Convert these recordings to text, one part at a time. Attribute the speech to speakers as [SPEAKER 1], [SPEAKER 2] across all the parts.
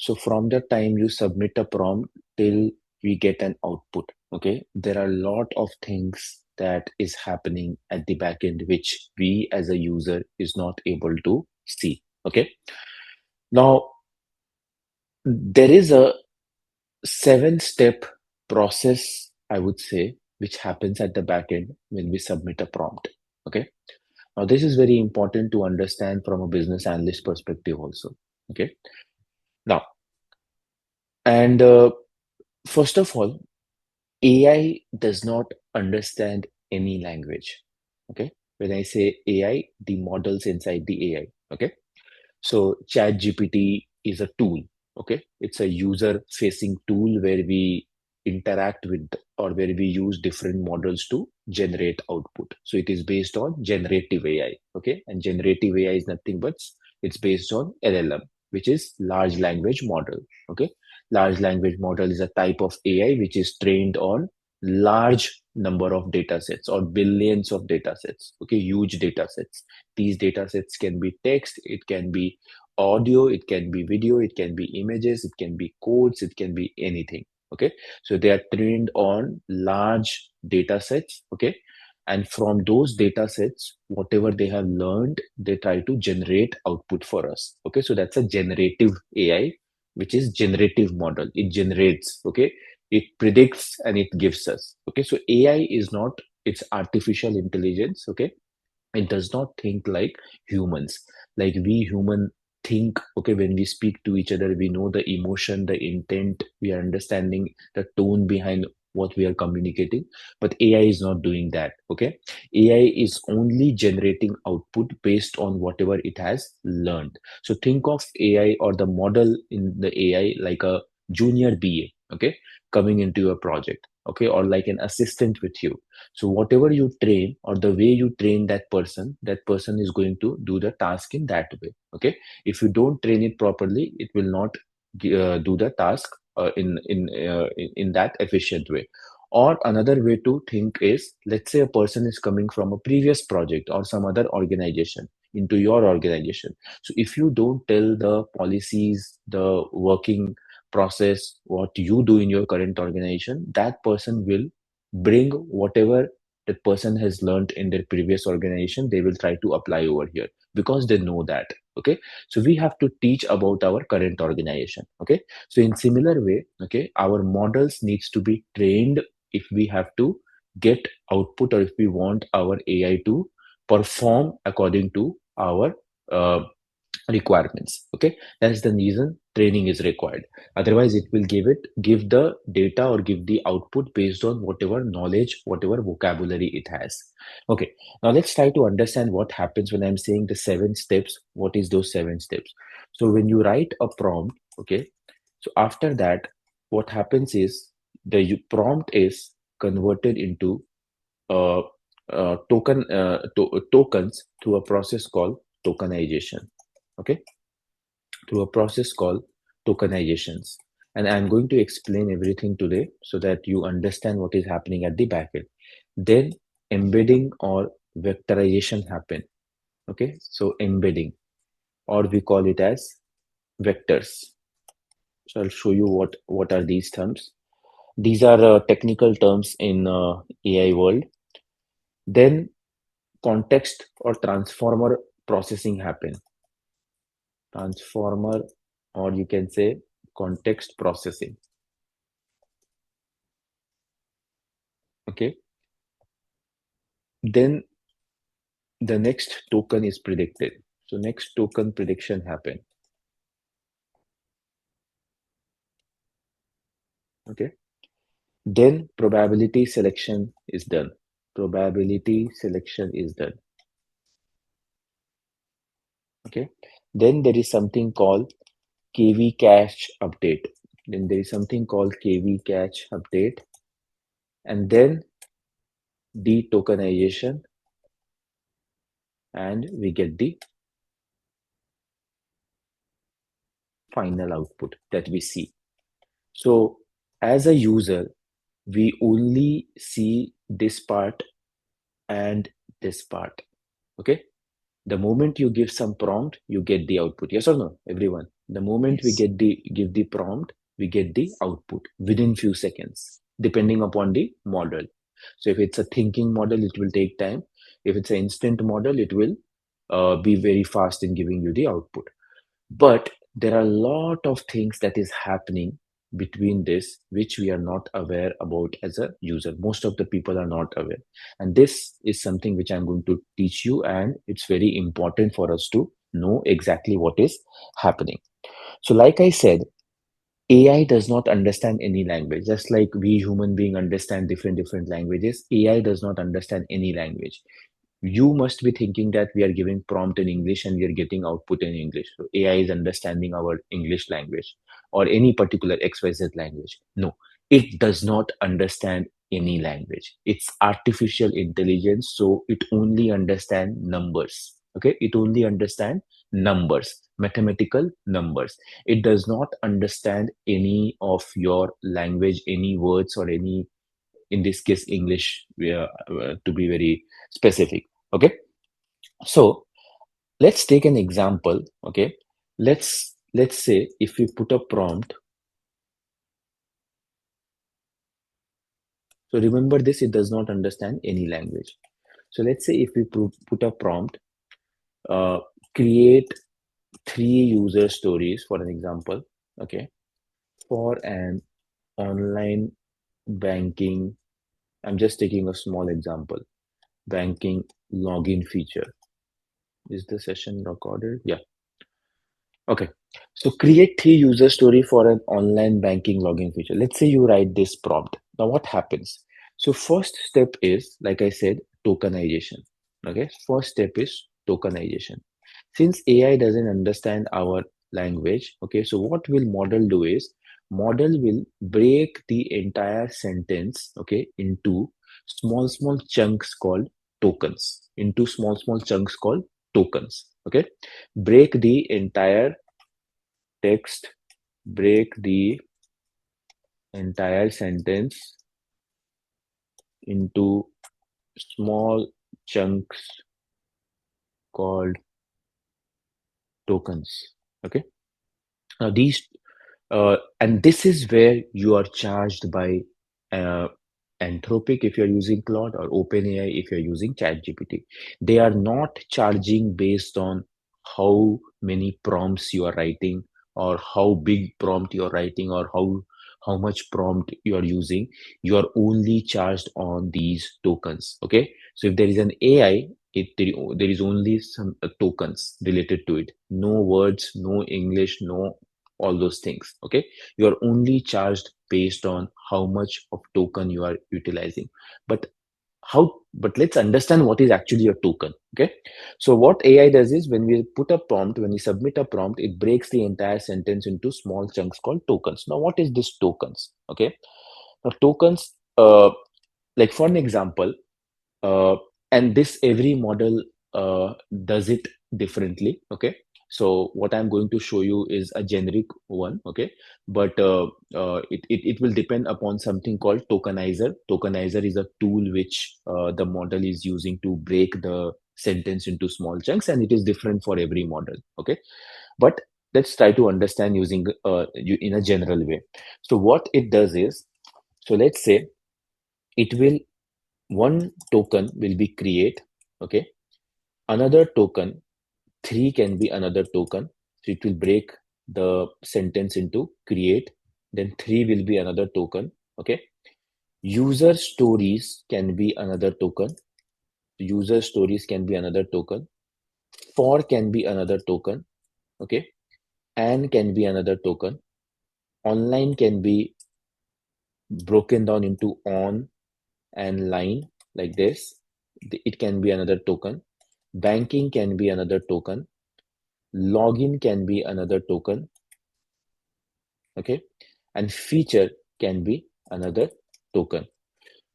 [SPEAKER 1] So from the time you submit a prompt till we get an output, okay, there are a lot of things that is happening at the back end which we as a user is not able to see. Okay. Now there is a 7-step process, I would say, which happens at the back end when we submit a prompt. Okay. Now this is very important to understand from a business analyst perspective also. Okay. Now, and first of all, AI does not understand any language. Okay. When I say AI, the models inside the AI. Okay. So ChatGPT is a tool. Okay. It's a user facing tool where we interact with or where we use different models to generate output. So it is based on generative AI. Okay. And generative AI is nothing but it's based on LLM, which is large language model. Okay. Large language model is a type of AI which is trained on large number of data sets or billions of data sets. Okay. Huge data sets. These data sets can be text, it can be audio, it can be video, it can be images, it can be codes, it can be anything. Okay. So they are trained on large data sets. Okay. And from those data sets, whatever they have learned, they try to generate output for us. Okay. So that's a generative AI, which is generative model. It generates, okay. It predicts and it gives us. Okay. So AI is not, it's artificial intelligence. Okay. It does not think like humans. Like we human think, okay, when we speak to each other, we know the emotion, the intent, we are understanding the tone behind what we are communicating. But AI is not doing that. Okay. AI is only generating output based on whatever it has learned. So think of AI or the model in the AI like a junior BA, okay, coming into your project, okay, or like an assistant with you. So whatever you train or the way you train that person is going to do the task in that way. Okay. If you don't train it properly, it will not do the task in that efficient way. Or another way to think is, let's say a person is coming from a previous project or some other organization into your organization. So if you don't tell the policies, the working process, what you do in your current organization, that person will bring whatever that person has learned in their previous organization, they will try to apply over here because they know that. Okay. So we have to teach about our current organization. Okay. So in similar way, okay, our models needs to be trained if we have to get output or if we want our AI to perform according to our uh, requirements. Okay. That's the reason training is required. Otherwise it will give the data or give the output based on whatever knowledge, whatever vocabulary it has. Okay. Now let's try to understand what happens when I'm saying the 7 steps. What is those 7 steps? So when you write a prompt, okay, so after that, what happens is the prompt is converted into uh, tokens through a process called tokenization. Okay. Through a process called tokenizations. And I'm going to explain everything today so that you understand what is happening at the back end. Then embedding or vectorization happen. Okay. So embedding, or we call it as vectors. So I'll show you what are these terms. These are technical terms in AI world. Then context or transformer processing happen. Transformer, or you can say context processing. Okay. Then the next token is predicted. So next token prediction happen. Okay. Then probability selection is done. Probability selection is done. Okay. Then there is something called KV cache update. Then there is something called KV cache update. And then detokenization. And we get the final output that we see. So as a user, we only see this part and this part. Okay. The moment you give some prompt, you get the output. Yes or no, everyone? The moment we
[SPEAKER 2] Yes.
[SPEAKER 1] give the prompt, we get the output within few seconds, depending upon the model. So if it's a thinking model, it will take time. If it's an instant model, it will be very fast in giving you the output. But there are a lot of things that is happening between this which we are not aware about as a user. Most of the people are not aware, and this is something which I'm going to teach you, and it's very important for us to know exactly what is happening. So like I said, AI does not understand any language. Just like we human being understand different languages, AI does not understand any language. You must be thinking that we are giving prompt in English and we are getting output in English. So AI is understanding our English language or any particular XYZ language. No, it does not understand any language. It's artificial intelligence, so it only understand numbers. Okay, it only understand numbers, mathematical numbers. It does not understand any of your language, any words or any, in this case English, to be very specific. Okay, so let's take an example. Okay, let's say if we put a prompt. So remember this, it does not understand any language. So let's say if we put a prompt, uh, create 3 user stories for an example. Okay, for an online banking, I'm just taking a small example, banking login feature. Is the session recorded? Yeah. Okay. So create 3 user story for an online banking login feature. Let's say you write this prompt. Now what happens? So first step is, like I said, tokenization. Okay. First step is tokenization. Since AI doesn't understand our language, okay, so what will model do is model will break the entire sentence, okay, into small chunks called tokens, into small chunks called tokens. Okay, break the entire text, break the entire sentence into small chunks called tokens. Okay, now these and this is where you are charged by uh, Anthropic if you're using Claude, or OpenAI if you're using ChatGPT. They are not charging based on how many prompts you are writing, or how big prompt you're writing, or how much prompt you are using. You are only charged on these tokens. Okay, so if there is an AI, there is only some tokens related to it. No words, no English, no all those things. Okay, you are only charged based on how much of token you are utilizing. But but let's understand what is actually a token. Okay, so what AI does is, when we put a prompt, when we submit a prompt, it breaks the entire sentence into small chunks called tokens. Now what is this tokens? Okay, now tokens, like for an example, uh, and this every model does it differently. Okay, so what I'm going to show you is a generic one. Okay, but it will depend upon something called tokenizer. Tokenizer is a tool which the model is using to break the sentence into small chunks, and it is different for every model. Okay, but let's try to understand using in a general way. So what it does is, so let's say it will, one token will be create. Okay, another token, 3 can be another token, so it will break the sentence into create, then 3 will be another token. Okay, user stories can be another token, user stories can be another token, for can be another token. Okay, and can be another token, online can be broken down into on and line, like this. It can be another token, banking can be another token, login can be another token. Okay, and feature can be another token.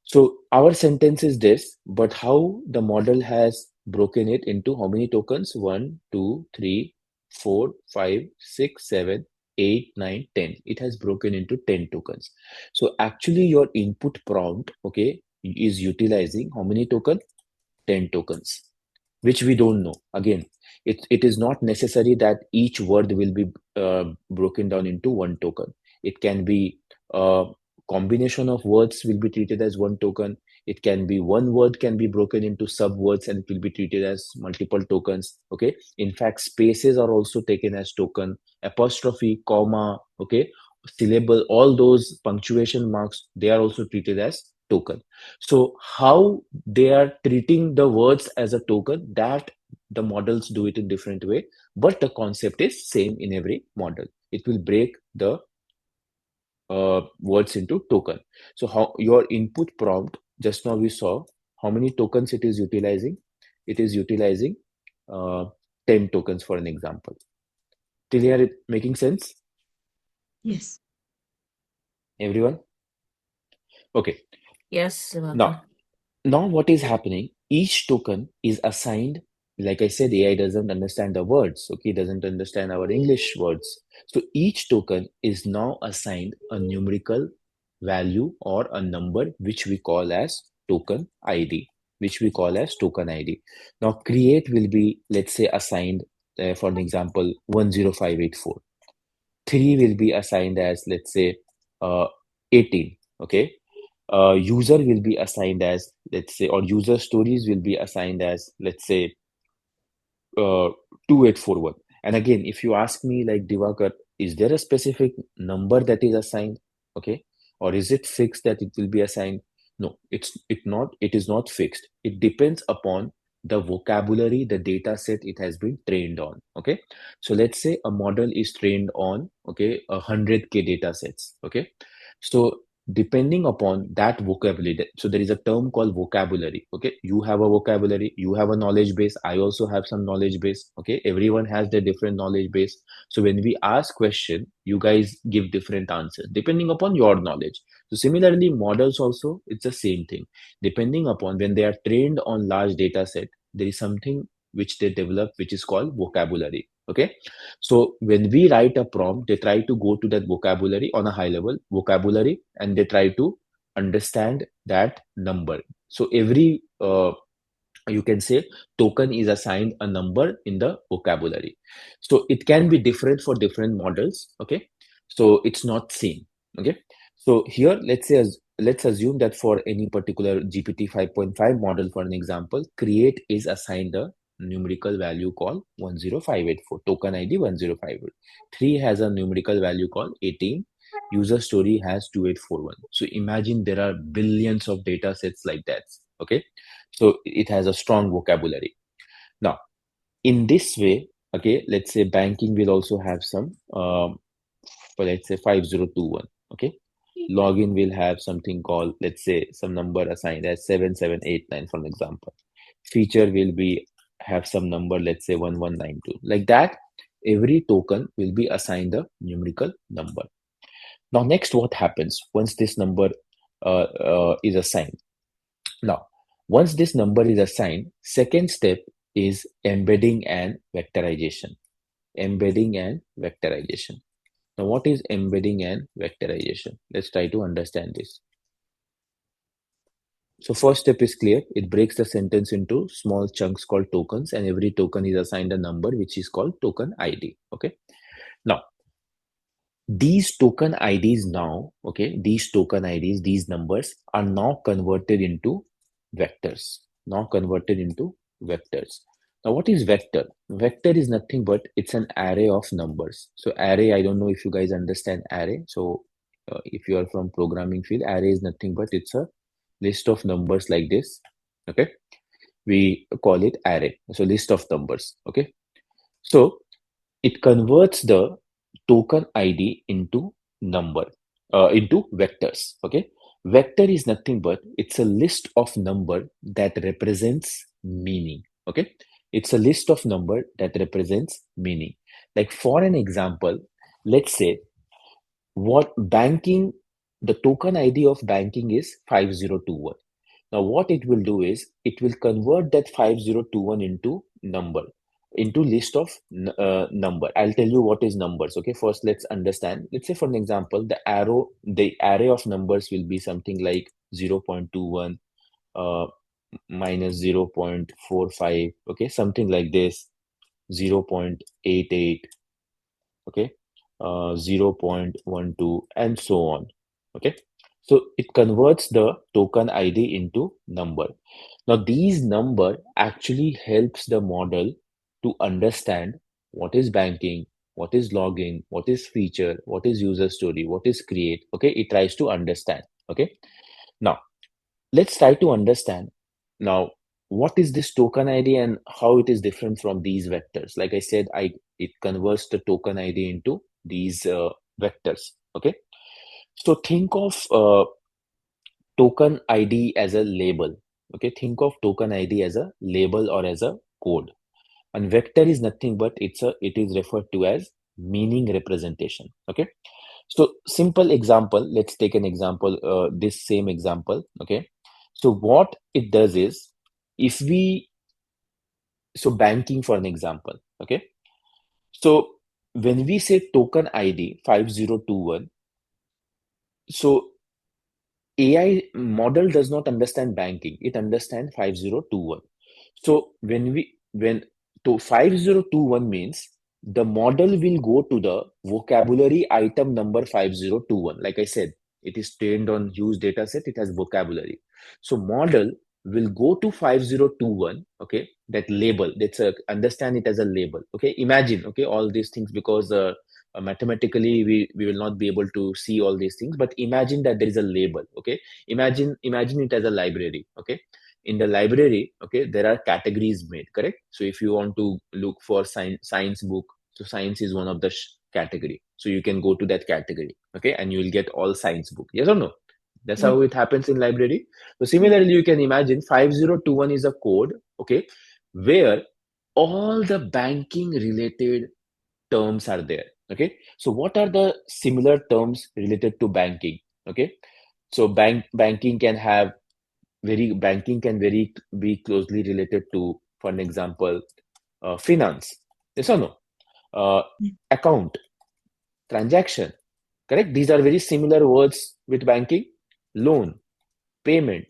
[SPEAKER 1] So our sentence is this, but how the model has broken it into how many tokens? 1, 2, 3, 4, 5, 6, 7, 8, 9, 10. It has broken into 10 tokens. So actually your input prompt, okay, is utilizing how many tokens? 10 tokens, which we don't know. Again, It is not necessary that each word will be broken down into one token. It can be a combination of words will be treated as one token. It can be one word can be broken into sub words and it will be treated as multiple tokens. Okay. In fact, spaces are also taken as token, apostrophe, comma, okay, syllable, all those punctuation marks, they are also treated as token. So how they are treating the words as a token, that the models do it in different way, but the concept is same in every model. It will break the words into token. So how your input prompt, just now we saw how many tokens it is utilizing. It is utilizing uh, 10 tokens for an example. Till here it making sense,
[SPEAKER 2] Yes.
[SPEAKER 1] everyone? Okay.
[SPEAKER 3] Yes, Diwakar.
[SPEAKER 1] Now what is happening, each token is assigned, like I said, AI doesn't understand the words, okay, it doesn't understand our English words. So each token is now assigned a numerical value or a number which we call as token ID, which we call as token ID. Now create will be, let's say, assigned for an example 10584. 3 will be assigned as, let's say, 18. Okay. User will be assigned as, let's say, or user stories will be assigned as, let's say, uh, 2841. And again, if you ask me, like, Divakar, is there a specific number that is assigned? Okay. Or is it fixed that it will be assigned? No, it is not fixed. It depends upon the vocabulary, the data set it has been trained on. Okay. So let's say a model is trained on, okay, 100K data sets. Okay. So depending upon that vocabulary, so there is a term called vocabulary. Okay, you have a vocabulary, you have a knowledge base, I also have some knowledge base. Okay, everyone has their different knowledge base. So when we ask question, you guys give different answers depending upon your knowledge. So similarly, models also, it's the same thing. Depending upon when they are trained on large data set, there is something which they develop which is called vocabulary. Okay, so when we write a prompt, they try to go to that vocabulary on a high level vocabulary, and they try to understand that number. So every you can say token is assigned a number in the vocabulary. So it can be different for different models. Okay, so it's not same. Okay, so here let's assume that for any particular GPT 5.5 model, for an example, create is assigned a numerical value called 10584, token ID 10584. 3 has a numerical value called 18. User story has 2841. So imagine there are billions of data sets like that. Okay, so it has a strong vocabulary. Now, in this way, okay, let's say banking will also have some, for let's say 5021. Okay, login will have something called, let's say, some number assigned as 7789, for an example. Feature will be have some number, let's say 1192. Like that, every token will be assigned a numerical number. Now, next, what happens once this number is assigned? Now, once this number is assigned, second step is embedding and vectorization. Embedding and vectorization. Now, what is embedding and vectorization? Let's try to understand this. So first step is clear. It breaks the sentence into small chunks called tokens, and every token is assigned a number which is called token ID. Okay. Now, these token IDs now, okay, these token IDs, these numbers are now converted into vectors. Now converted into vectors. Now, what is vector? Vector is nothing but it's an array of numbers. So array, I don't know if you guys understand array. So if you are from programming field, array is nothing but it's a list of numbers like this. Okay, we call it array. So list of numbers. Okay, so it converts the token ID into number, into vectors. Okay, vector is nothing but it's a list of number that represents meaning. Okay, it's a list of number that represents meaning. Like for an example, let's say what banking, the token ID of banking is 5021. Now, what it will do is it will convert that 5021 into number, into list of number. I'll tell you what is numbers. Okay, first let's understand. Let's say, for an example, the array of numbers will be something like 0.21 minus 0.45. Okay, something like this. 0.88, okay, 0.12, and so on. Okay, so it converts the token ID into number. Now these number actually helps the model to understand what is banking, what is login, what is feature, what is user story, what is create. Okay, it tries to understand. Okay, now let's try to understand now what is this token ID and how it is different from these vectors. Like I said, it converts the token ID into these vectors. Okay, so think of token ID as a label. Okay, think of token ID as a label or as a code. And vector is nothing but it is referred to as meaning representation. Okay, so simple example, let's take an example, this same example. Okay, so what it does is, if we so banking for an example. Okay, so when we say token ID 5021, so AI model does not understand banking, it understands 5021. So when to 5021 means the model will go to the vocabulary item number 5021. Like I said, it is trained on huge data set, it has vocabulary. So model will go to 5021, okay, that label, that's a understand it as a label. Okay, imagine, okay, all these things, because mathematically we will not be able to see all these things, but imagine that there is a label. Okay, imagine it as a library. Okay, in the library, okay, there are categories made, correct? So if you want to look for science book, so science is one of the category, so you can go to that category, okay, and you will get all science book. Yes or no? That's
[SPEAKER 2] Yes.
[SPEAKER 1] how it happens in library. So
[SPEAKER 2] Yes.
[SPEAKER 1] similarly, you can imagine 5021 is a code, okay, where all the banking related terms are there. Okay, so what are the similar terms related to banking? Okay, so banking can have banking can very be closely related to, for an example, finance. Yes or no? uh, Account, transaction, correct? These are very similar words with banking. Loan, payment,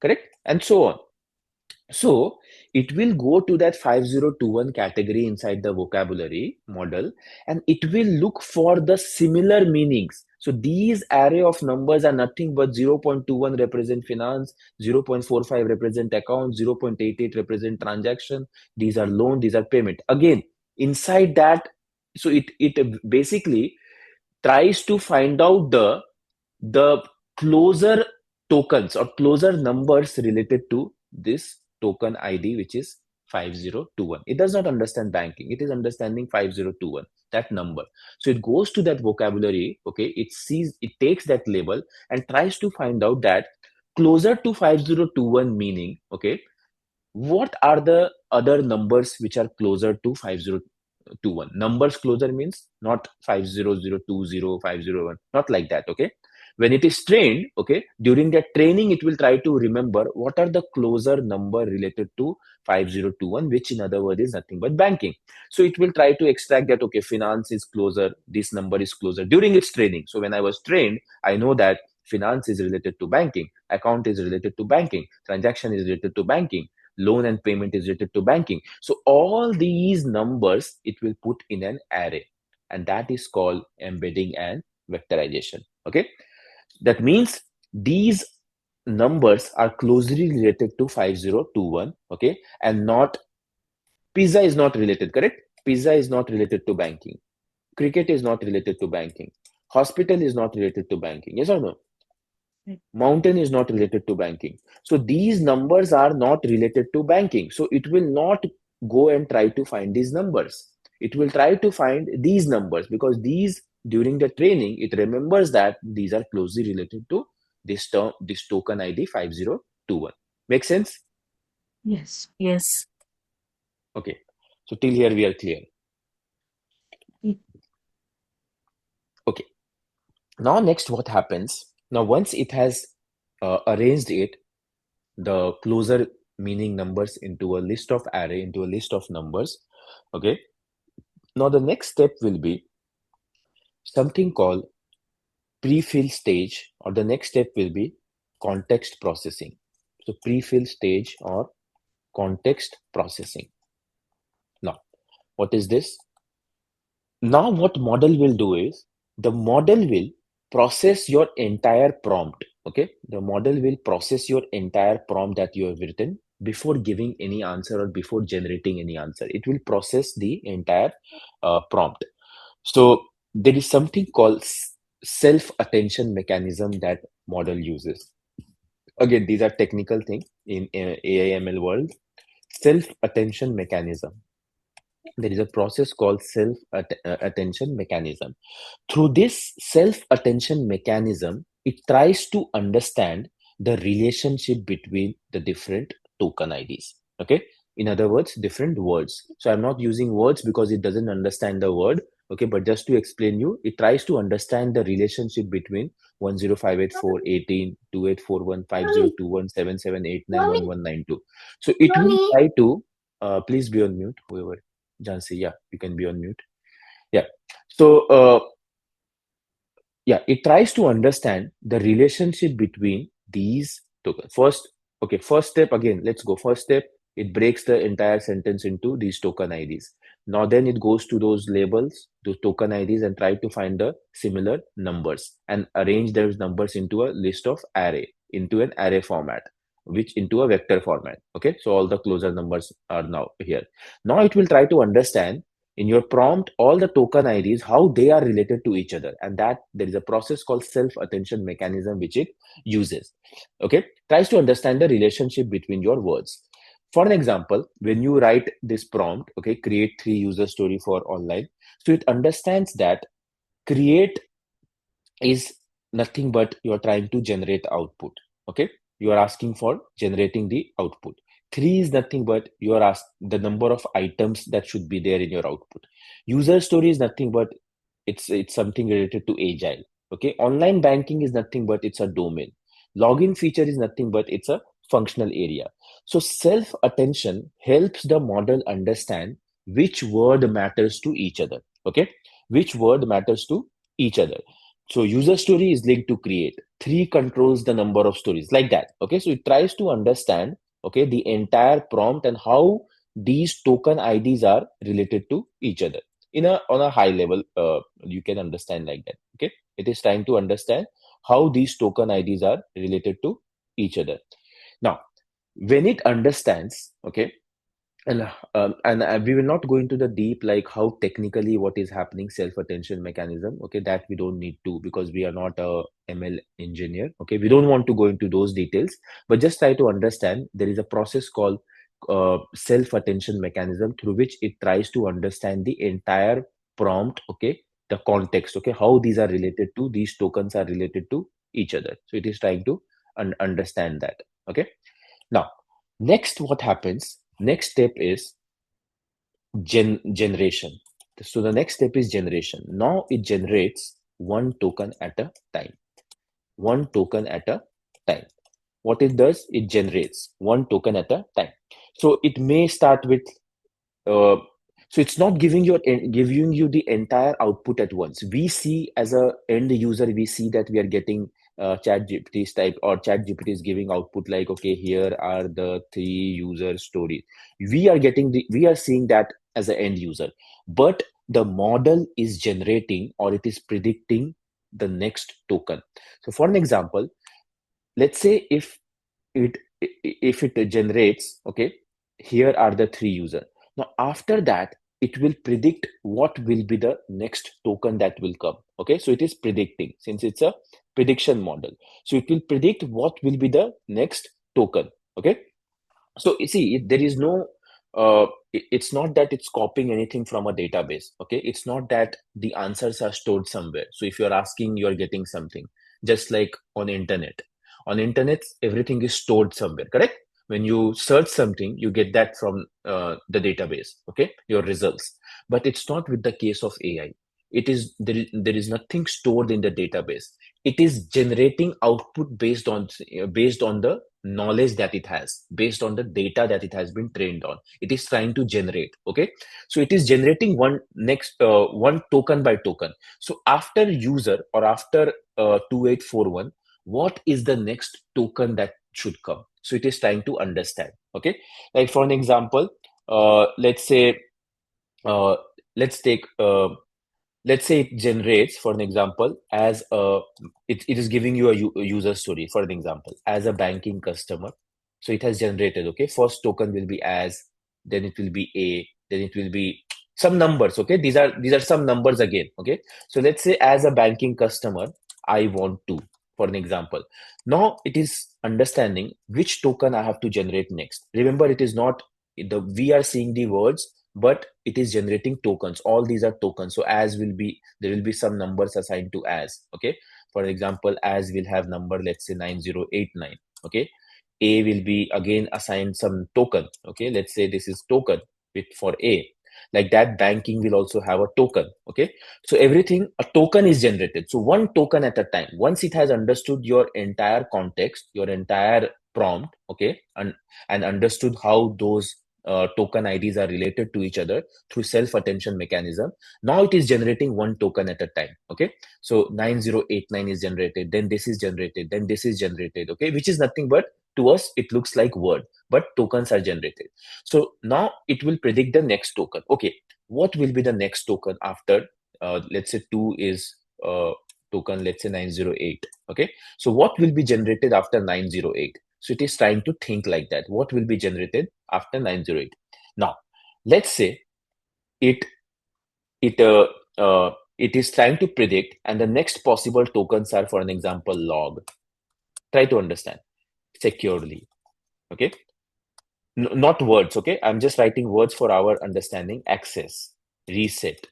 [SPEAKER 1] correct, and so on. So it will go to that 5021 category inside the vocabulary model, and it will look for the similar meanings. So these array of numbers are nothing but 0.21 represent finance, 0.45 represent account, 0.88 represent transaction. These are loan, these are payment. Again, inside that, so it basically tries to find out the closer tokens or closer numbers related to this token ID, which is 5021. It does not understand banking, it is understanding 5021, that number. So it goes to that vocabulary, okay, it takes that label and tries to find out that closer to 5021 meaning. Okay, what are the other numbers which are closer to 5021? Numbers closer means not 50020 not like that. Okay, when it is trained, okay, during that training it will try to remember what are the closer number related to 5021, which in other words is nothing but banking. So it will try to extract that, okay, finance is closer, this number is closer during its training. So when I was trained, I know that finance is related to banking, account is related to banking, transaction is related to banking, loan and payment is related to banking. So all these numbers it will put in an array, and that is called embedding and vectorization. Okay, that means these numbers are closely related to 5021. Okay, and not pizza is not related, correct? Pizza is not related to banking, cricket is not related to banking, hospital is not related to banking. Yes or no?
[SPEAKER 2] Yes.
[SPEAKER 1] Mountain is not related to banking. So these numbers are not related to banking. So it will not go and try to find these numbers. It will try to find these numbers because these, during the training, it remembers that these are closely related to this term, this token ID 5021. Make sense?
[SPEAKER 2] Yes.
[SPEAKER 3] Yes.
[SPEAKER 1] Okay. So till here we are clear.
[SPEAKER 2] Yes.
[SPEAKER 1] Okay. Now next what happens? Now once it has arranged it, the closer meaning numbers into a list of array, into a list of numbers. Okay, now the next step will be something called prefill stage, or the next step will be context processing. So prefill stage or context processing. Now What is this? Now, what model will do is the model will process your entire prompt. Okay, the model will process your entire prompt that you have written before giving any answer or before generating any answer. It will process the entire prompt. So there is something called self-attention mechanism that model uses. Again, these are technical things in AI/ML world. Self-attention mechanism. There is a process called self-attention mechanism. Through this self-attention mechanism, it tries to understand the relationship between the different token IDs. Okay. In other words, different words. So I'm not using words because it doesn't understand the word. Okay. But just to explain you, it tries to understand the relationship between 105848182841502177891192. So it will try to, please be on mute, whoever. Jansi, yeah, you can be on mute. Yeah. So, yeah, it tries to understand the relationship between these tokens. First step again, let's go. First step, it breaks the entire sentence into these token IDs. Now, then it goes to those labels, those token IDs, and try to find the similar numbers and arrange those numbers into a list of array, into an array format, which into a vector format. Okay, so all the closure numbers are now here. Now it will try to understand in your prompt all the token IDs, how they are related to each other, and that there is a process called self-attention mechanism which it uses. Okay, tries to understand the relationship between your words. For an example, when you write this prompt, okay, create 3 user story for online, so it understands that create is nothing but you're trying to generate output. Okay, you are asking for generating the output. 3 is nothing but you are asked the number of items that should be there in your output. User story is nothing but it's something related to agile. Okay, online banking is nothing but it's a domain. Login feature is nothing but it's a functional area. So self attention helps the model understand which word matters to each other. Okay, which word matters to each other. So user story is linked to create. 3 controls the number of stories, like that. Okay, so it tries to understand, okay, the entire prompt and how these token IDs are related to each other. In a on a high level, you can understand like that. Okay, it is trying to understand how these token IDs are related to each other. Now, when it understands, okay, and we will not go into the deep like how technically what is happening self-attention mechanism. Okay, that we don't need to because we are not a ML engineer. Okay, we don't want to go into those details, but just try to understand there is a process called self-attention mechanism through which it tries to understand the entire prompt. Okay, the context. Okay, how these are related to these tokens are related to each other. So it is trying to understand that. Okay, now next what happens, next step is generation. So the next step is generation. Now it generates one token at a time. One token at a time. What it does, it generates one token at a time. So it may start with uh, so it's not giving you the entire output at once. We see as a end user, we see that we are getting chat GPT's type, or chat GPT is giving output like, okay, here are the 3 user stories. We are seeing that as an end user, but the model is generating or it is predicting the next token. So for an example, let's say if it generates, okay, here are the 3 user. Now after that it will predict what will be the next token that will come. Okay, so it is predicting, since it's a prediction model, so it will predict what will be the next token. Okay, so you see, there is no it's not that it's copying anything from a database. Okay, it's not that the answers are stored somewhere, so if you're asking, you're getting something. Just like on internet everything is stored somewhere, correct? When you search something, you get that from the database, okay, your results. But it's not with the case of AI. There is nothing stored in the database. It is generating output based on the knowledge that it has, based on the data that it has been trained on. It is trying to generate. Okay, so it is generating one token by token. So after user, or after 2841, what is the next token that should come? So it is trying to understand. Okay, like for an example, let's say uh, let's take let's say it generates, for an example, as a it is giving you a user story, for an example, as a banking customer. So it has generated, okay, first token will be as, then it will be a, then it will be some numbers, okay, these are some numbers again, okay. So let's say as a banking customer I want to, for an example. Now it is understanding which token I have to generate next. Remember, it is not the we are seeing the words, but it is generating tokens. All these are tokens. So as will be, there will be some numbers assigned to as, okay. For example, as will have number, let's say 9089, okay. A will be again assigned some token, okay. Let's say this is token with for a. Like that, banking will also have a token, okay. So everything, a token is generated, so one token at a time. Once it has understood your entire context, your entire prompt, okay, and understood how those token IDs are related to each other through self-attention mechanism. Now it is generating one token at a time. Okay. So 9089 is generated, then this is generated, then this is generated, okay, which is nothing but, to us it looks like word, but tokens are generated. So now it will predict the next token. Okay, what will be the next token after let's say 2 is token, let's say 908. Okay. So what will be generated after 908? So it is trying to think like that. What will be generated after 908? Now, let's say it it uh, it is trying to predict, and the next possible tokens are, for an example, log. Try to understand securely. Okay, not words. Okay, I'm just writing words for our understanding. Access, reset,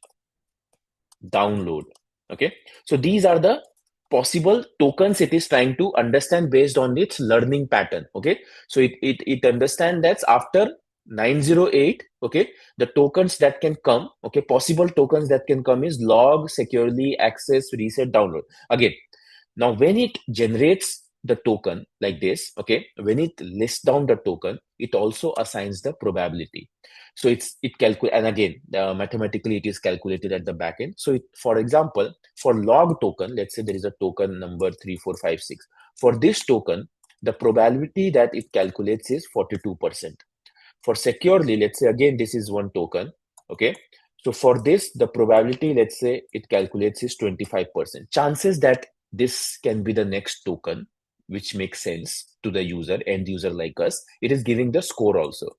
[SPEAKER 1] download. Okay, so these are the possible tokens it is trying to understand based on its learning pattern. Okay, so it understands that after 908, okay, the tokens that can come, okay, possible tokens that can come is log, securely, access, reset, download. Again, now, when it generates the token like this, okay, when it lists down the token, it also assigns the probability. So it calculate, and again, mathematically it is calculated at the back end. So for example, for log token, let's say there is a token number 3456. For this token, the probability that it calculates is 42%. For securely, let's say again this is one token, okay. So for this, the probability, let's say it calculates is 25%. Chances that this can be the next token, which makes sense to the user, end user like us, it is giving the score also.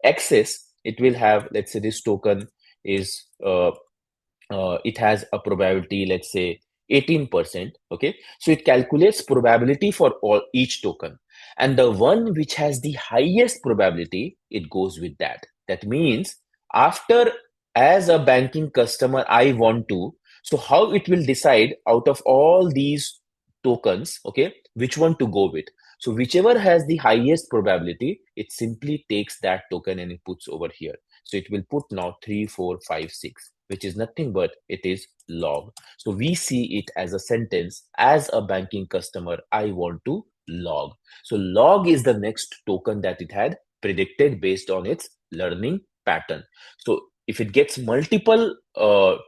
[SPEAKER 1] Access, it will have, let's say this token is it has a probability, let's say 18%. Okay, so it calculates probability for all each token, and the one which has the highest probability, it goes with that. That means, after, as a banking customer I want to, so how it will decide out of all these tokens, okay, which one to go with. So whichever has the highest probability, it simply takes that token and it puts over here. So it will put now 3456, which is nothing but it is log. So we see it as a sentence, as a banking customer, I want to log. So log is the next token that it had predicted based on its learning pattern. So if it gets multiple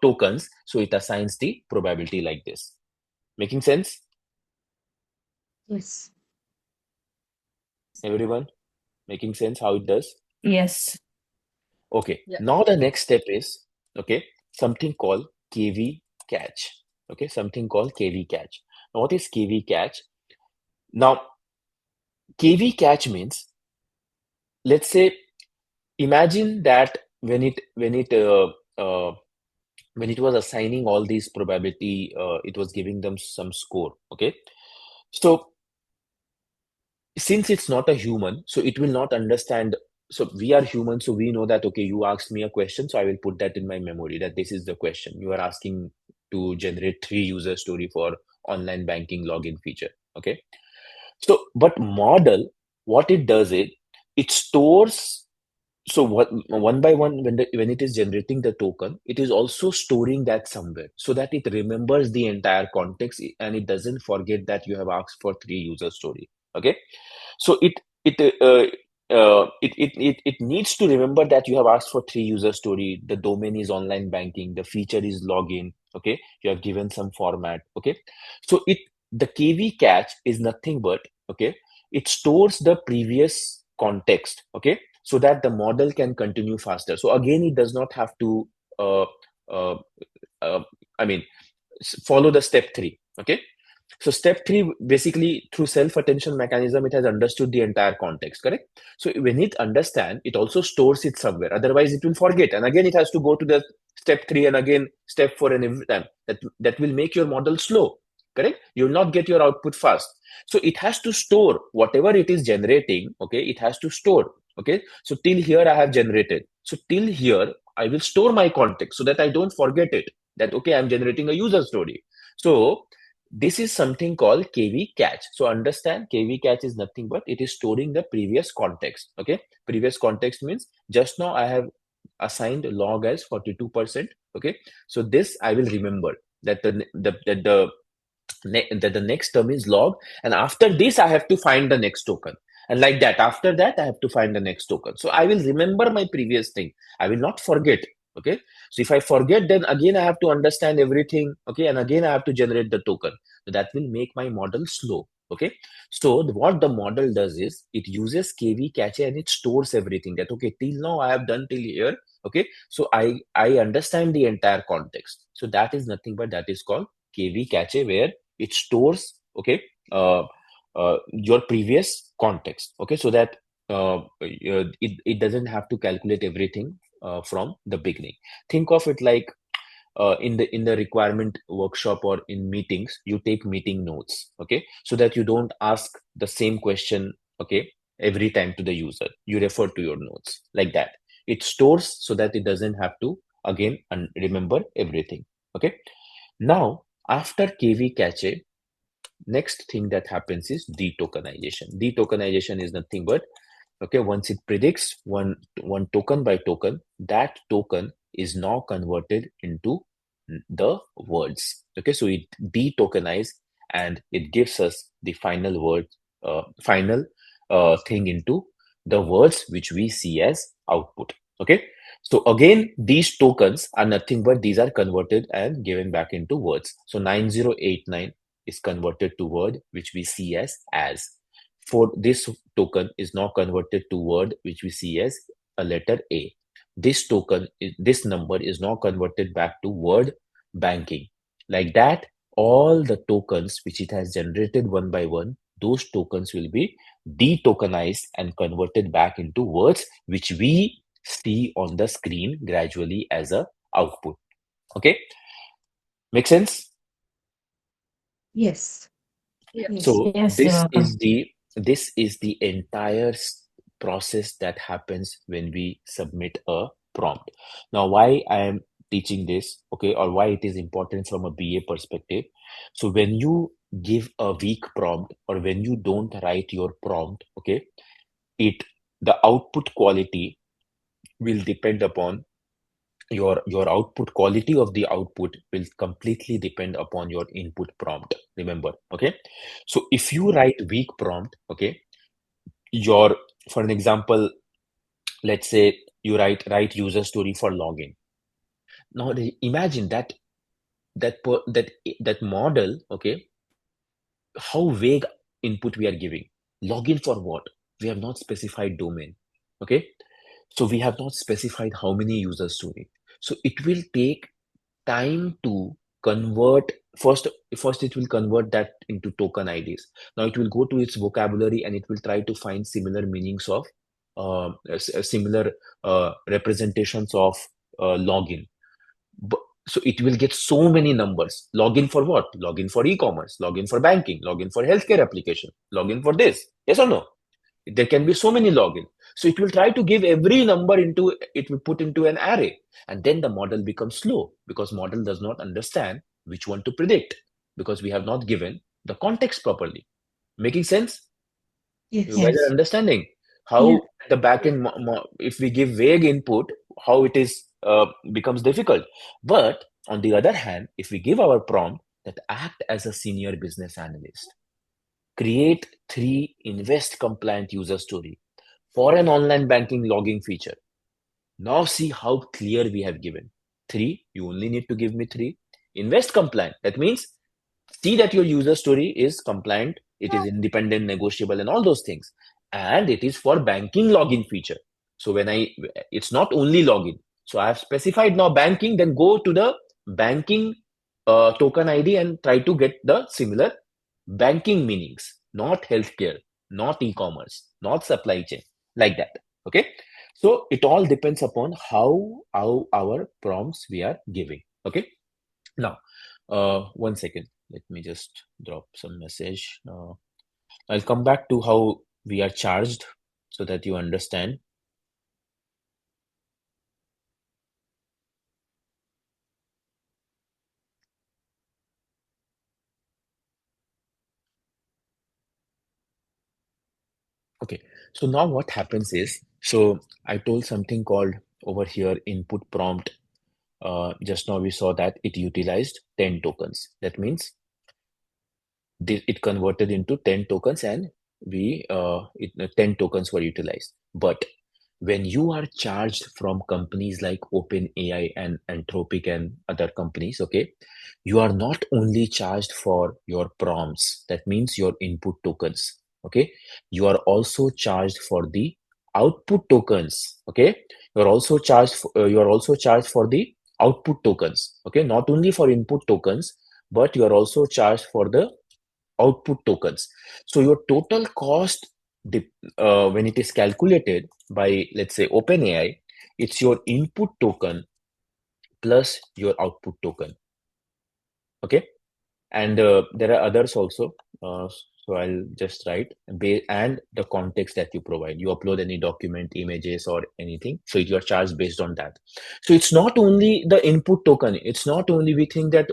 [SPEAKER 1] tokens, so it assigns the probability like this. Making sense,
[SPEAKER 2] Yes.
[SPEAKER 1] everyone? Making sense how it does?
[SPEAKER 2] Yes.
[SPEAKER 1] Okay,
[SPEAKER 2] Yeah.
[SPEAKER 1] now the next step is, okay, something called KV catch. Okay, something called KV catch. Now, what is KV catch? Now, KV catch means, let's say, imagine that uh, when it was assigning all these probability, it was giving them some score. Okay, so since it's not a human, so it will not understand. So we are human, so we know that, okay, you asked me a question, so I will put that in my memory that this is the question you are asking, to generate 3 user story for online banking login feature. Okay, so but model, what it does is, it stores. So what, one by one, when it is generating the token, it is also storing that somewhere so that it remembers the entire context and it doesn't forget that you have asked for 3 user story. Okay, so it it needs to remember that you have asked for 3 user story. The domain is online banking. The feature is login. Okay, you have given some format. Okay, so the KV catch is nothing but, okay, it stores the previous context. Okay, so that the model can continue faster. So again, it does not have to uh, uh, uh, I mean follow the step 3. Okay, so step 3, basically through self-attention mechanism, it has understood the entire context, correct? So when it understands, it also stores it somewhere. Otherwise, it will forget. And again, it has to go to the step 3 and again step 4 and every time. That will make your model slow, correct? You will not get your output fast. So it has to store whatever it is generating, okay? It has to store, okay? So till here I have generated. So till here, I will store my context so that I don't forget it. That, okay, I'm generating a user story. So this is something called KV catch. So understand, KV catch is nothing but it is storing the previous context. Okay, previous context means just now I have assigned log as 42%. Okay, so this I will remember that that the next term is log, and after this I have to find the next token, and like that after that I have to find the next token. So I will remember my previous thing, I will not forget. Okay, so if I forget, then again I have to understand everything. Okay, and again I have to generate the token. So that will make my model slow. Okay, so what the model does is it uses KV cache and it stores everything. That, okay, till now I have done till here. Okay, so I understand the entire context. So that is nothing but that is called KV cache, where it stores, okay, your previous context. Okay, so that it doesn't have to calculate everything from the beginning. Think of it like in the requirement workshop or in meetings, you take meeting notes, okay, so that you don't ask the same question, okay, every time to the user. You refer to your notes like that. It stores so that it doesn't have to again remember everything. Okay, now after KV cache, next thing that happens is detokenization. Detokenization is nothing but, okay, once it predicts one token by token, that token is now converted into the words. Okay, so it detokenize and it gives us the final word, final thing into the words which we see as output. Okay, so again, these tokens are nothing but these are converted and given back into words. So 9089 is converted to word which we see as. For this token is now converted to word which we see as a letter A. This token, this number is now converted back to word banking. Like that, all the tokens which it has generated one by one, those tokens will be detokenized and converted back into words which we see on the screen gradually as a output. Okay, make sense?
[SPEAKER 2] Yes. Yes.
[SPEAKER 1] So
[SPEAKER 3] Yes,
[SPEAKER 1] this is the entire process that happens when we submit a prompt. Now, why I am teaching this, okay, or why it is important from a BA perspective. So when you give a weak prompt or when you don't write your prompt, okay, it the output quality will depend upon your output. Quality of the output will completely depend upon your input prompt, remember. Okay, so if you write weak prompt, okay, your for an example, let's say you write user story for login. Now imagine that model, okay, how vague input we are giving. Login for what? We have not specified domain. Okay, so we have not specified how many user story. So it will take time to convert. First it will convert that into token IDs. Now it will go to its vocabulary and it will try to find similar meanings of similar representations of login. So it will get so many numbers. Login for what? Login for e-commerce, login for banking, login for healthcare application, login for this. Yes or no? There can be so many login. So it will try to give every number into, it will put into an array. And then the model becomes slow because model does not understand which one to predict because we have not given the context properly. Making sense? You
[SPEAKER 2] Yes.
[SPEAKER 1] guys are
[SPEAKER 3] yes,
[SPEAKER 1] understanding
[SPEAKER 2] Yeah.
[SPEAKER 1] how the backend, if we give vague input, how it is becomes difficult. But on the other hand, if we give our prompt that act as a senior business analyst, create 3 invest compliant user story for an online banking logging feature. Now see how clear we have given. 3, you only need to give me 3. Invest compliant. That means see that your user story is compliant, it is independent, negotiable, and all those things. And it is for banking login feature. So it's not only login. So I have specified now banking, then go to the banking token ID and try to get the similar banking meanings, not healthcare, not e-commerce, not supply chain, like that. Okay. So it all depends upon how our prompts we are giving. Okay. Now, 1 second. Let me just drop some message. I'll come back to how we are charged so that you understand. Okay, so now what happens is, so I told something called over here input prompt. Just now we saw that it utilized 10 tokens. That means it converted into 10 tokens and 10 tokens were utilized. But when you are charged from companies like OpenAI and Anthropic and other companies, okay, you are not only charged for your prompts, that means your input tokens, okay, you are also charged for the output tokens, okay, you are also charged for the output tokens, okay, not only for input tokens, but you are also charged for the output tokens. So your total cost, when it is calculated by, let's say, OpenAI, it's your input token plus your output token. Okay, and there are others also. So I'll just write and the context that you provide. You upload any document, images, or anything, so you're charged based on that. So it's not only the input token. It's not only we think that.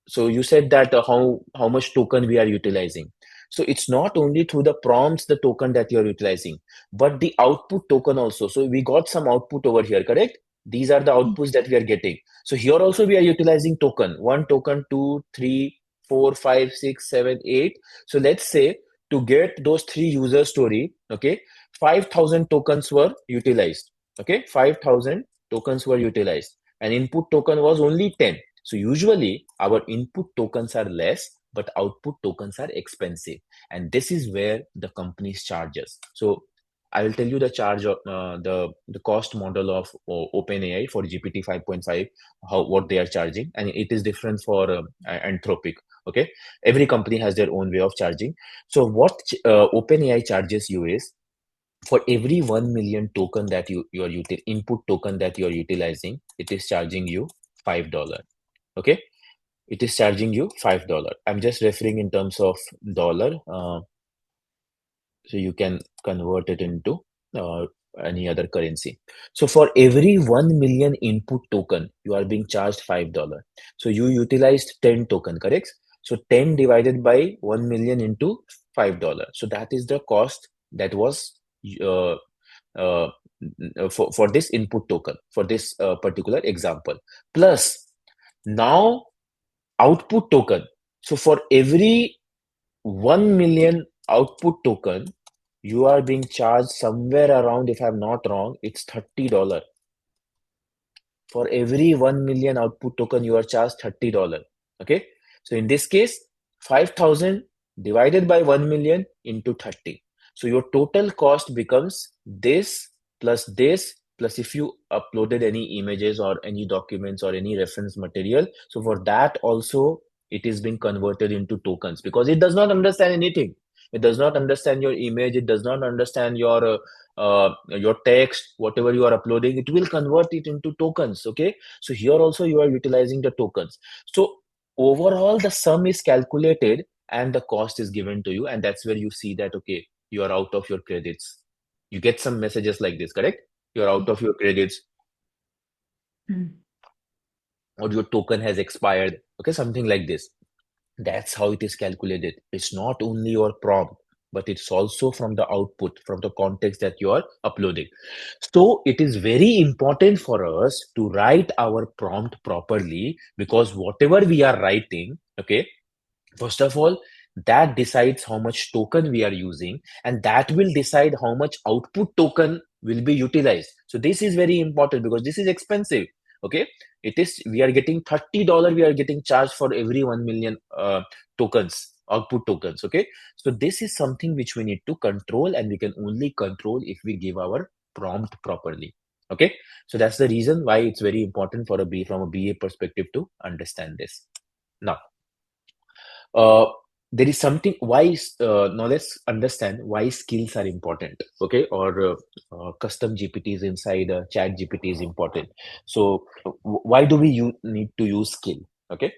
[SPEAKER 1] So you said that how much token we are utilizing. So it's not only through the prompts the token that you're utilizing, but the output token also. So we got some output over here, correct? These are the outputs that we are getting. So here also we are utilizing token. One token, two, three, four, five, six, seven, eight. So let's say to get those three user story, okay, 5,000 tokens were utilized. Okay, 5,000 tokens were utilized. And input token was only 10. So usually our input tokens are less, but output tokens are expensive. And this is where the companies charge us. So I will tell you the charge of the cost model of OpenAI for GPT 5.5, how what they are charging, and it is different for Anthropic. Okay, every company has their own way of charging. So what OpenAI charges you is for every 1 million token that you are input token that you are utilizing, it is charging you $5. Okay, it is charging you $5. I'm just referring in terms of dollar, so you can convert it into uh, any other currency. So for every 1 million input token, you are being charged $5. So you utilized 10 token, correct? So 10 divided by 1 million into $5. So that is the cost that was uh, uh, for this input token for this particular example. Plus now output token. So for every 1 million output token, you are being charged somewhere around, if I'm not wrong, it's $30. For every 1 million output token, you are charged $30. Okay. So in this case, 5,000 divided by 1 million into 30. So your total cost becomes this plus if you uploaded any images or any documents or any reference material. So for that also, it is being converted into tokens because it does not understand anything. It does not understand your image. It does not understand your text, whatever you are uploading, it will convert it into tokens. Okay, so here also you are utilizing the tokens. So overall the sum is calculated and the cost is given to you, and that's where you see that okay, you are out of your credits. You get some messages like this, correct? You're out of your credits,
[SPEAKER 2] Mm.
[SPEAKER 1] or your token has expired, okay, something like this. That's how it is calculated. It's not only your prompt, but it's also from the output, from the context that you are uploading. So it is very important for us to write our prompt properly, because whatever we are writing, okay, first of all, that decides how much token we are using, and that will decide how much output token will be utilized. So this is very important because this is expensive. Okay, it is, we are getting $30, we are getting charged for every 1 million tokens, output tokens. Okay, so this is something which we need to control, and we can only control if we give our prompt properly. Okay, so that's the reason why it's very important for a B from a BA perspective to understand this. Now, uh, there is something why now let's understand why skills are important. Okay, or custom GPTs inside chat GPT is important. So why do we need to use skill? Okay,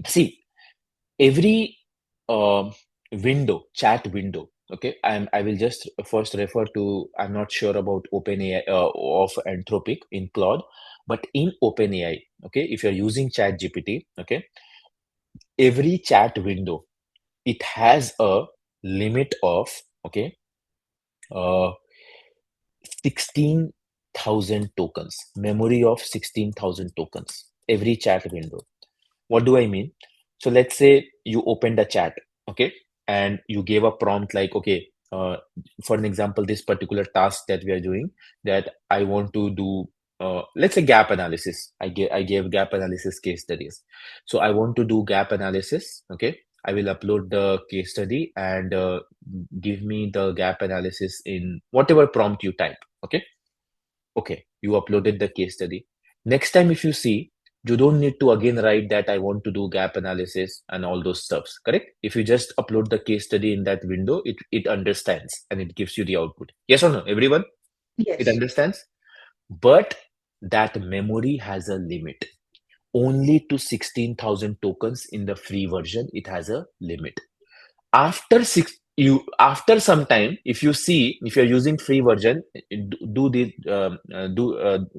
[SPEAKER 1] see, every um chat window. Okay, I will just first refer to, I'm not sure about OpenAI of Anthropic in Claude, but in OpenAI, okay, if you're using chat GPT, okay, every chat window, it has a limit of, okay, uh 16,000 tokens, memory of 16,000 tokens, every chat window. What do I mean? So let's say you opened a chat, okay, and you gave a prompt like, okay, for an example, this particular task that we are doing, that I want to do, let's say gap analysis. I gave gap analysis case studies. So I want to do gap analysis, okay. I will upload the case study and give me the gap analysis in whatever prompt you type, okay. Okay, you uploaded the case study. Next time, if you see, you don't need to again write that I want to do gap analysis and all those stuffs, correct? If you just upload the case study in that window, it understands and it gives you the output. Yes or no, everyone? It
[SPEAKER 2] Yes.
[SPEAKER 1] understands. But that memory has a limit. Only to 16,000 tokens in the free version, it has a limit. After some time, if you see, if you're using free version, do this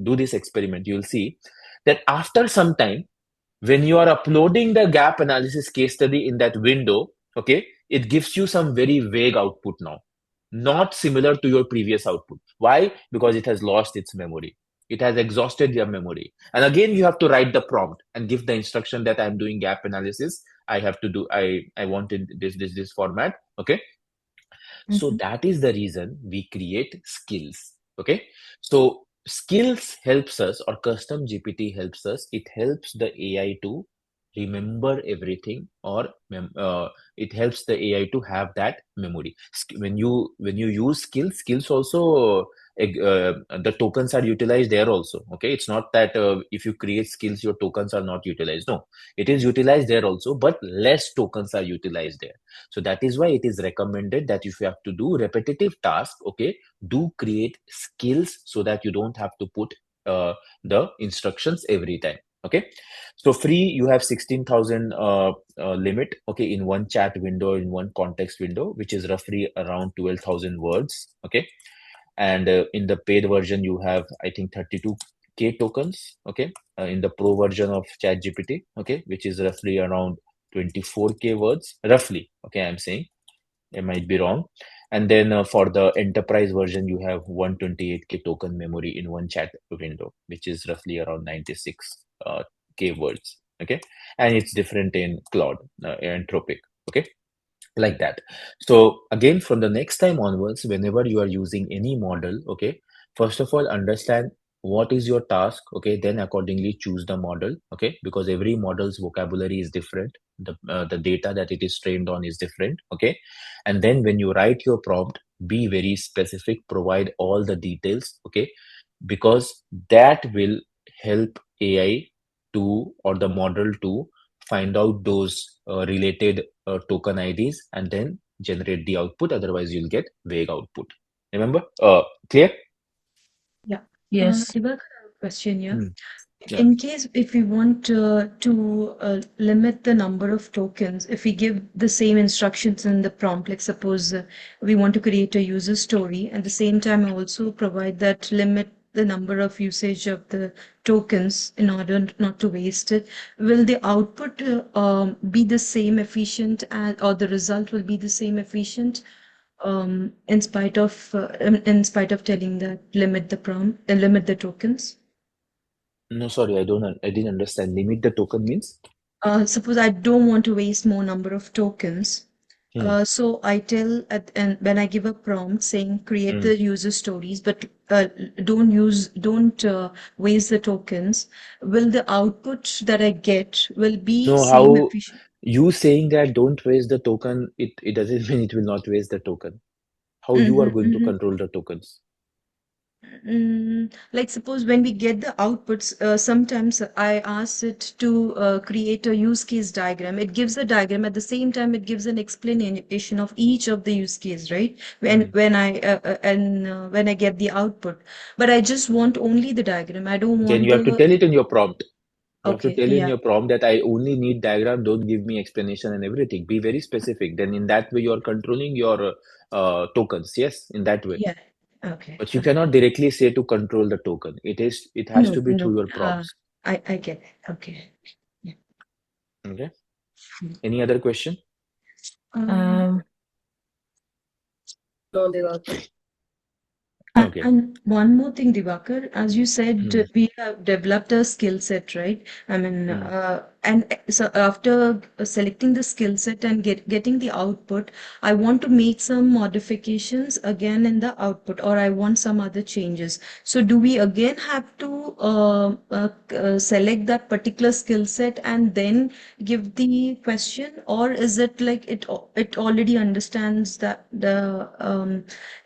[SPEAKER 1] do this experiment, you'll see that after some time, when you are uploading the gap analysis case study in that window, okay, it gives you some very vague output now, not similar to your previous output. Why? Because it has lost its memory. It has exhausted your memory. And again, you have to write the prompt and give the instruction that I'm doing gap analysis. I have to do, I wanted this format. Okay. So
[SPEAKER 2] Mhm.
[SPEAKER 1] that is the reason we create skills. Okay. So skills helps us, or custom GPT helps us. It helps the AI to remember everything, or it helps the AI to have that memory. When you use skills also, the tokens are utilized there also. Okay. It's not that if you create skills, your tokens are not utilized. No, it is utilized there also, but less tokens are utilized there. So that is why it is recommended that if you have to do repetitive tasks, okay, do create skills so that you don't have to put the instructions every time. Okay, so free, you have 16,000 limit, okay, in one chat window, in one context window, which is roughly around 12,000 words. Okay, and in the paid version, you have, I think, 32K tokens. Okay, in the pro version of ChatGPT, okay, which is roughly around 24K words, roughly. Okay, I'm saying I might be wrong. And then for the enterprise version, you have 128K token memory in one chat window, which is roughly around 96 K words. Okay, and it's different in Claude, Anthropic. Okay, like that. So again, from the next time onwards, whenever you are using any model, okay, first of all, understand what is your task, okay, then accordingly choose the model, okay, because every model's vocabulary is different, the data that it is trained on is different, okay. And then when you write your prompt, be very specific, provide all the details, okay, because that will help AI to, or the model to, find out those related token IDs and then generate the output. Otherwise, you'll get vague output. Remember? Clear?
[SPEAKER 2] Yeah.
[SPEAKER 3] Yes.
[SPEAKER 2] Divak, I have a question here.
[SPEAKER 1] Hmm. Yeah.
[SPEAKER 2] In case if we want to limit the number of tokens, if we give the same instructions in the prompt, like suppose we want to create a user story, at the same time also provide that limit the number of usage of the tokens in order not to waste it, will the output be the same efficient as, or the result will be the same efficient in spite of telling that limit the prompt, limit the tokens?
[SPEAKER 1] No, sorry, I didn't understand. Limit the token means?
[SPEAKER 2] Suppose I don't want to waste more number of tokens.
[SPEAKER 1] Hmm.
[SPEAKER 2] So I tell and when I give a prompt saying create
[SPEAKER 1] Hmm.
[SPEAKER 2] the user stories, but don't waste the tokens. Will the output that I get will be
[SPEAKER 1] No,
[SPEAKER 2] same
[SPEAKER 1] how
[SPEAKER 2] efficient?
[SPEAKER 1] you saying that don't waste the token, it doesn't mean it will not waste the token. How you are
[SPEAKER 2] Mm-hmm,
[SPEAKER 1] going to
[SPEAKER 2] mm-hmm.
[SPEAKER 1] control the tokens?
[SPEAKER 2] Like suppose when we get the outputs, sometimes I ask it to create a use case diagram. It gives a diagram at the same time it gives an explanation of each of the use case, right?
[SPEAKER 1] Hmm.
[SPEAKER 2] When I get the output, but I just want only the diagram. I don't
[SPEAKER 1] Then
[SPEAKER 2] want
[SPEAKER 1] you have to
[SPEAKER 2] the
[SPEAKER 1] tell it in your prompt. You have to
[SPEAKER 2] okay,
[SPEAKER 1] tell in
[SPEAKER 2] yeah,
[SPEAKER 1] your prompt that I only need diagram, don't give me explanation and everything. Be very specific. Then in that way, you're controlling your tokens. Yes, in that way.
[SPEAKER 2] yeah, okay,
[SPEAKER 1] But you
[SPEAKER 2] okay.
[SPEAKER 1] cannot directly say to control the token. It has
[SPEAKER 2] No,
[SPEAKER 1] to be through
[SPEAKER 2] no,
[SPEAKER 1] your prompts.
[SPEAKER 2] I get it. Okay. Yeah.
[SPEAKER 1] Okay. Any other question?
[SPEAKER 2] Um,
[SPEAKER 3] No, Devaka.
[SPEAKER 1] Okay.
[SPEAKER 2] And one more thing, Divakar, as you said,
[SPEAKER 1] Hmm.
[SPEAKER 2] we have developed a skill set, right? I mean,
[SPEAKER 1] Hmm.
[SPEAKER 2] so after selecting the skill set and getting the output, I want to make some modifications again in the output, or I want some other changes. So do we again have to select that particular skill set and then give the question, or is it like it already understands that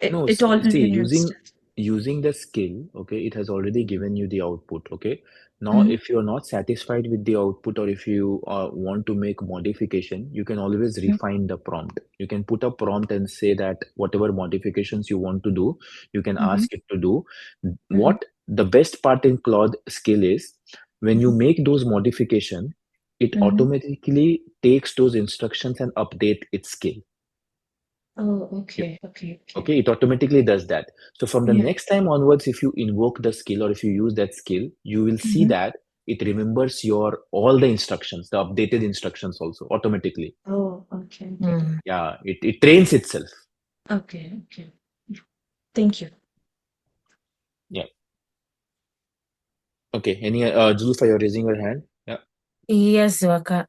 [SPEAKER 1] No,
[SPEAKER 2] it already
[SPEAKER 1] see,
[SPEAKER 2] understands?
[SPEAKER 1] using the skill, okay, it has already given you the output, okay. Now,
[SPEAKER 2] Mhm,
[SPEAKER 1] if you're not satisfied with the output or if you want to make modification, you can always
[SPEAKER 2] mhm,
[SPEAKER 1] refine the prompt. You can put a prompt and say that whatever modifications you want to do, you can
[SPEAKER 2] mhm,
[SPEAKER 1] ask it to do.
[SPEAKER 2] mhm,
[SPEAKER 1] What the best part in Claude skill is, when you
[SPEAKER 2] mhm,
[SPEAKER 1] make those modification, it
[SPEAKER 2] mhm.
[SPEAKER 1] automatically takes those instructions and update its skill.
[SPEAKER 2] Oh, okay, okay, okay.
[SPEAKER 1] Okay, it automatically does that. So from the
[SPEAKER 2] Yeah.
[SPEAKER 1] next time onwards, if you invoke the skill or if you use that skill, you will see
[SPEAKER 2] Mm-hmm.
[SPEAKER 1] that it remembers your all the instructions, the updated instructions also automatically.
[SPEAKER 2] Oh, okay, okay.
[SPEAKER 3] Mm.
[SPEAKER 1] Yeah, it trains itself.
[SPEAKER 2] Okay, okay. Thank you.
[SPEAKER 1] Yeah. Okay. Any Zulfa, you're raising your hand. Yeah.
[SPEAKER 3] Yes, Devaka.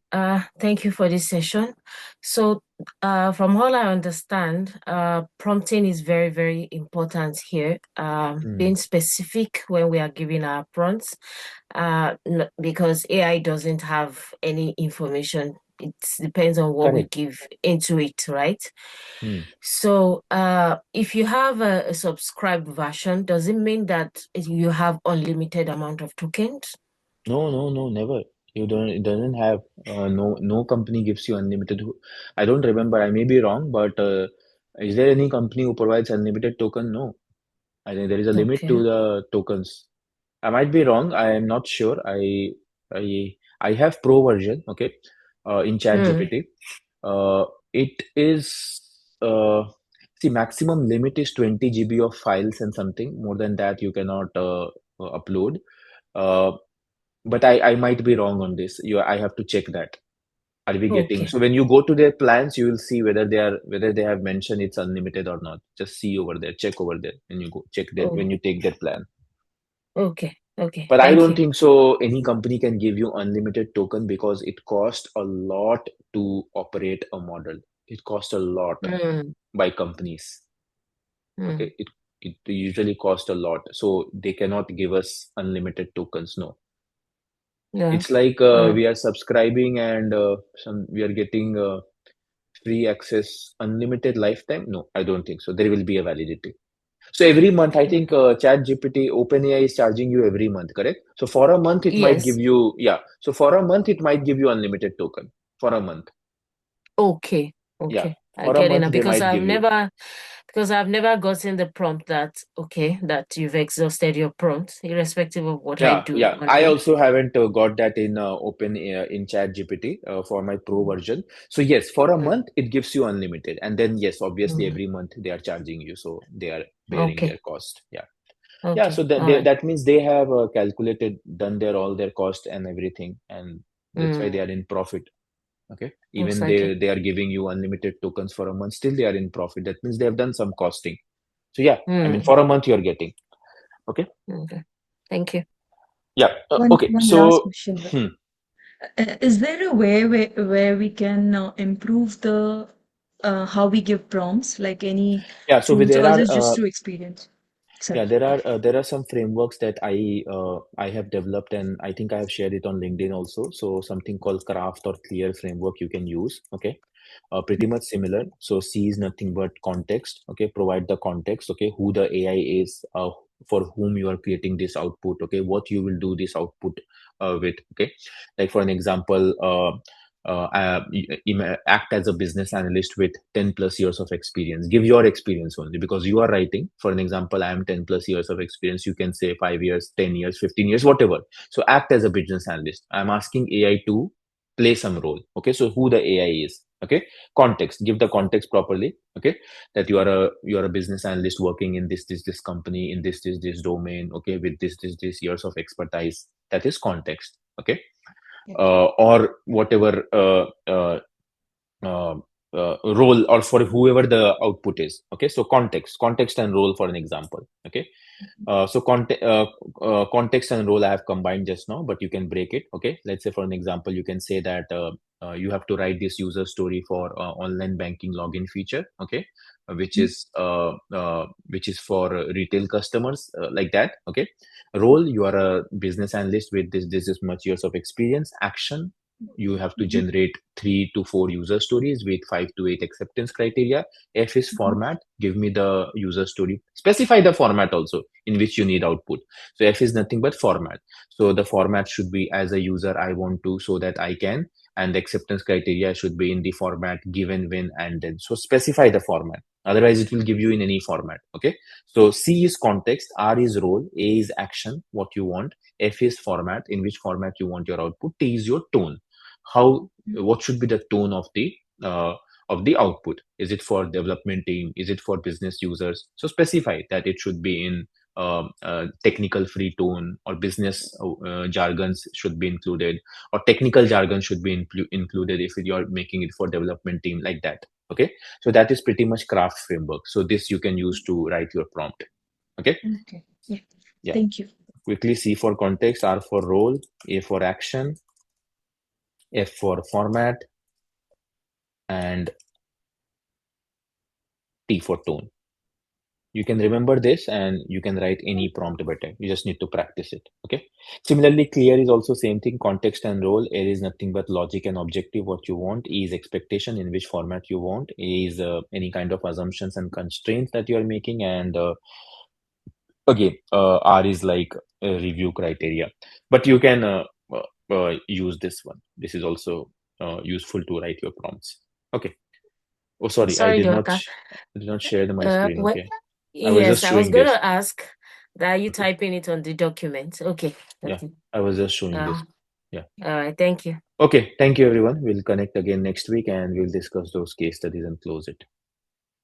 [SPEAKER 3] Thank you for this session. So, from all I understand, prompting is very, very important here.
[SPEAKER 1] Hmm.
[SPEAKER 3] Being specific when we are giving our prompts, because AI doesn't have any information. It depends on what we
[SPEAKER 1] Correct.
[SPEAKER 3] give into it, right?
[SPEAKER 1] Hmm.
[SPEAKER 3] So, if you have a subscribed version, does it mean that you have unlimited amount of tokens?
[SPEAKER 1] No, no, no, never. You don't. It doesn't have. No company gives you unlimited. I don't remember. I may be wrong, but is there any company who provides unlimited token? No. I think there is a limit
[SPEAKER 3] Okay.
[SPEAKER 1] to the tokens. I might be wrong. I am not sure. I have pro version, okay, in
[SPEAKER 3] Mm,
[SPEAKER 1] ChatGPT. Uh, it is see maximum limit is 20 GB of files and something. More than that, you cannot upload. Uh, but I might be wrong on this. I have to check that. Are we getting
[SPEAKER 3] okay.
[SPEAKER 1] so when you go to their plans, you will see whether they have mentioned it's unlimited or not. Just see over there, check over there when you go check that
[SPEAKER 3] Oh,
[SPEAKER 1] when you take their plan.
[SPEAKER 3] okay. Okay.
[SPEAKER 1] But I
[SPEAKER 3] Thank
[SPEAKER 1] don't
[SPEAKER 3] you.
[SPEAKER 1] think so any company can give you unlimited token because it costs a lot to operate a model. It costs a lot
[SPEAKER 3] Mm,
[SPEAKER 1] by companies.
[SPEAKER 3] mm,
[SPEAKER 1] Okay. It usually costs a lot. So they cannot give us unlimited tokens. No.
[SPEAKER 3] yeah.
[SPEAKER 1] It's like
[SPEAKER 3] Mm,
[SPEAKER 1] we are subscribing and we are getting free access, unlimited lifetime. No, I don't think so. There will be a validity. So every month, I think ChatGPT, OpenAI is charging you every month, correct? So for a month, it might give
[SPEAKER 3] yes.
[SPEAKER 1] you, yeah. So for a month, it might give you unlimited token for a month.
[SPEAKER 3] Okay.
[SPEAKER 1] Yeah.
[SPEAKER 3] Okay. I
[SPEAKER 1] For a
[SPEAKER 3] get it
[SPEAKER 1] month,
[SPEAKER 3] now
[SPEAKER 1] they might give you.
[SPEAKER 3] because I've never gotten the prompt that, okay, that you've exhausted your prompt, irrespective of what I
[SPEAKER 1] Yeah,
[SPEAKER 3] do
[SPEAKER 1] yeah.
[SPEAKER 3] on
[SPEAKER 1] I
[SPEAKER 3] it.
[SPEAKER 1] also haven't got that in in ChatGPT for my pro version. So yes, for a
[SPEAKER 3] Mm,
[SPEAKER 1] month it gives you unlimited, and then yes, obviously
[SPEAKER 3] mm,
[SPEAKER 1] every month they are charging you, so they are bearing their
[SPEAKER 3] okay.
[SPEAKER 1] cost. Yeah, yeah. So
[SPEAKER 3] Okay. All right.
[SPEAKER 1] that means they have calculated, done their all their cost and everything, and that's why they
[SPEAKER 3] Mm,
[SPEAKER 1] are in profit. Okay, even
[SPEAKER 3] exactly.
[SPEAKER 1] they are giving you unlimited tokens for a month, still they are in profit. That means they have done some costing. So yeah, I mean
[SPEAKER 3] Mm,
[SPEAKER 1] for a month you're getting. Okay,
[SPEAKER 3] okay. Thank you.
[SPEAKER 1] yeah. Okay,
[SPEAKER 2] One last
[SPEAKER 1] so.
[SPEAKER 2] question.
[SPEAKER 1] Hmm.
[SPEAKER 2] Is there a way where we can improve the how we give prompts, like any
[SPEAKER 1] Yeah, so
[SPEAKER 2] tools,
[SPEAKER 1] there
[SPEAKER 2] or is
[SPEAKER 1] are
[SPEAKER 2] it just through experience
[SPEAKER 1] yeah
[SPEAKER 2] itself? Yeah.
[SPEAKER 1] there are some frameworks that I have developed and I think I have shared it on LinkedIn also. So something called Craft or Clear framework you can use. Okay, pretty much similar. So C is nothing but context. Okay, provide the context. Okay, who the AI is, for whom you are creating this output, okay, what you will do this output with, okay. Like for an example, act as a business analyst with 10 plus years of experience. Give your experience only, because you are writing. For an example, I am 10 plus years of experience. You can say 5 years, 10 years, 15 years, whatever. So act as a business analyst. I'm asking AI to play some role. Okay, so who the AI is. Okay, context. Give the context properly. Okay, that you are a business analyst working in this company in this domain. Okay, with this years of expertise. That is context. Okay, or whatever uh, role, or for whoever the output is. Okay, so context and role, for an example. Okay, context and role I have combined just now, but you can break it. Okay, let's say for an example, you can say that you have to write this user story for online banking login feature. Okay, which is for retail customers, like that. Okay, role, you are a business analyst with this is much years of experience. Action, you have to generate 3 to 4 user stories with 5 to 8 acceptance criteria. F is format. Give me the user story. Specify the format also in which you need output. So F is nothing but format. So the format should be, as a user, I want to, so that I can, and the acceptance criteria should be in the format given, when, and then. So specify the format. Otherwise, it will give you in any format. Okay. So C is context, R is role, A is action, what you want, F is format, in which format you want your output, T is your tone. How, what should be the tone uh, of the output? Is it for development team? Is it for business users? So specify that it should be in technical free tone, or business jargons should be included, or technical jargon should be included if you're making it for development team, like that. Okay, so that is pretty much craft framework. So this you can use to write your prompt. Okay,
[SPEAKER 2] Okay. Yeah.
[SPEAKER 1] yeah.
[SPEAKER 2] Thank you.
[SPEAKER 1] Quickly, C for context, R for role, A for action, F for format, and T for tone. You can remember this and you can write any prompt better. You just need to practice it. Okay. Similarly, clear is also same thing. Context and role. A is nothing but logic and objective, what you want. E is expectation, in which format you want. A is any kind of assumptions and constraints that you are making. And again, R is like review criteria. But you can use this one. This is also useful to write your prompts. Okay. Oh, sorry,
[SPEAKER 3] Sorry, Dorcas.
[SPEAKER 1] I did not share my screen.
[SPEAKER 3] What?
[SPEAKER 1] Okay. I was
[SPEAKER 3] Yes,
[SPEAKER 1] just
[SPEAKER 3] I was
[SPEAKER 1] showing
[SPEAKER 3] going
[SPEAKER 1] this.
[SPEAKER 3] to ask that you
[SPEAKER 1] Okay.
[SPEAKER 3] typing it on the document. Okay.
[SPEAKER 1] Yeah.
[SPEAKER 3] Okay.
[SPEAKER 1] I was just showing
[SPEAKER 3] Uh,
[SPEAKER 1] this. Yeah.
[SPEAKER 3] all right. Thank you.
[SPEAKER 1] Okay. Thank you, everyone. We'll connect again next week and we'll discuss those case studies and close it.